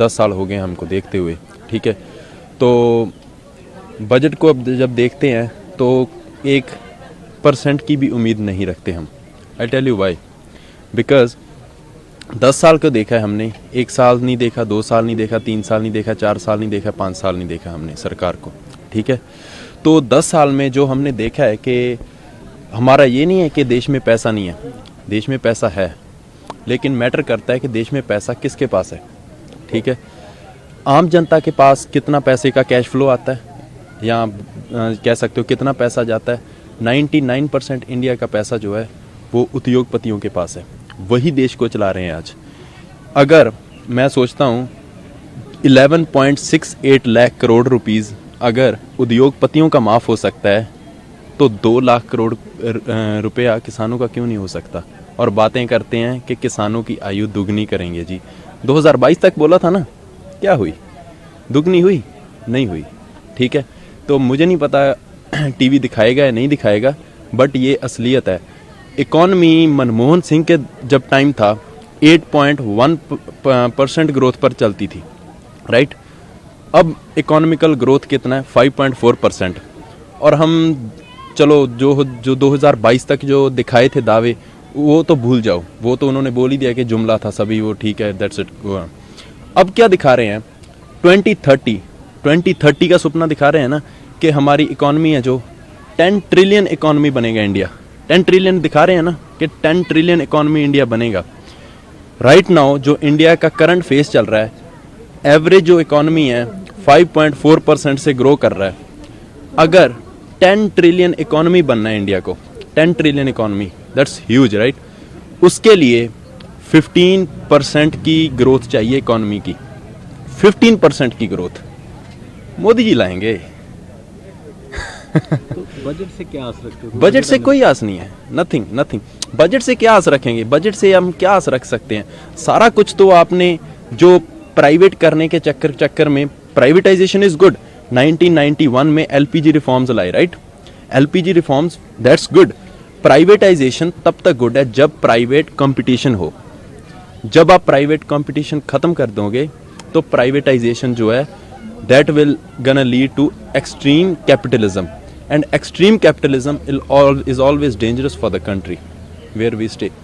10 साल हो गए हमको देखते हुए, ठीक है। तो बजट को अब जब देखते हैं तो 1% की भी उम्मीद नहीं रखते हम। I tell you why, because 10 साल को देखा है हमने, 1 साल नहीं देखा, 2 साल नहीं देखा, 3 साल नहीं देखा, 4 साल नहीं देखा, 5 साल नहीं देखा हमने सरकार को, ठीक है। तो 10 साल में जो हमने देखा है कि हमारा ये नहीं है कि देश में पैसा नहीं है, देश में पैसा है, लेकिन मैटर करता है कि देश में पैसा किसके पास है, ठीक है। आम जनता के पास कितना पैसे का कैश फ्लो आता है, या कह सकते हो कितना पैसा जाता है। 99% इंडिया का पैसा जो है वो उद्योगपतियों के पास है, वही देश को चला रहे हैं आज। अगर मैं सोचता हूँ 11.68 लाख करोड़ रुपीस अगर उद्योगपतियों का माफ़ हो सकता है, तो 2 लाख करोड़ रुपया किसानों का क्यों नहीं हो सकता। और बातें करते हैं कि किसानों की आयु दुगनी करेंगे जी। 2022 तक बोला था ना, क्या हुई? दुगनी हुई? नहीं हुई, ठीक है। तो मुझे नहीं पता टीवी दिखाएगा या नहीं दिखाएगा, बट ये असलियत है। इकॉनमी मनमोहन सिंह के जब टाइम था 8.1% ग्रोथ पर चलती थी, राइट। अब इकोनॉमिकल ग्रोथ कितना है? 5.4%। और हम चलो जो 2022 तक जो दिखाए थे दावे, वो तो भूल जाओ, वो तो उन्होंने बोल ही दिया कि जुमला था सभी, वो ठीक है, दैट्स इट। अब क्या दिखा रहे हैं? 2030 का सपना दिखा रहे हैं ना, कि हमारी इकॉनमी है जो 10 ट्रिलियन इकॉनमी बनेगा इंडिया। 10 ट्रिलियन दिखा रहे हैं ना कि 10 ट्रिलियन इकॉनमी इंडिया बनेगा। राइट नाउ जो इंडिया का करंट फेस चल रहा है, एवरेज जो इकॉनमी है 5.4% से ग्रो कर रहा है। अगर 10 ट्रिलियन इकॉनमी बनना है इंडिया को, 10 trillion economy, that's huge, right. उसके लिए 15% की ग्रोथ चाहिए इकॉनमी की। 15% की ग्रोथ मोदी जी लाएंगे। तो बजट से क्या आस रखते हो? बजट से कोई आस नहीं है, नथिंग। बजट से क्या आस रखेंगे? बजट से हम क्या आस रख सकते हैं? सारा कुछ तो आपने जो प्राइवेट करने के चक्कर में, प्राइवेटाइजेशन इज गुड। 1991 में एलपीजी रिफॉर्म्स लाए, right. LPG reforms, that's good. Privatisation तब तक गुड है जब प्राइवेट कंपटीशन हो। जब आप प्राइवेट कंपटीशन खत्म कर दोगे तो प्राइवेटाइजेशन जो है that will gonna lead to extreme capitalism, and extreme capitalism is always dangerous for the country where we stay.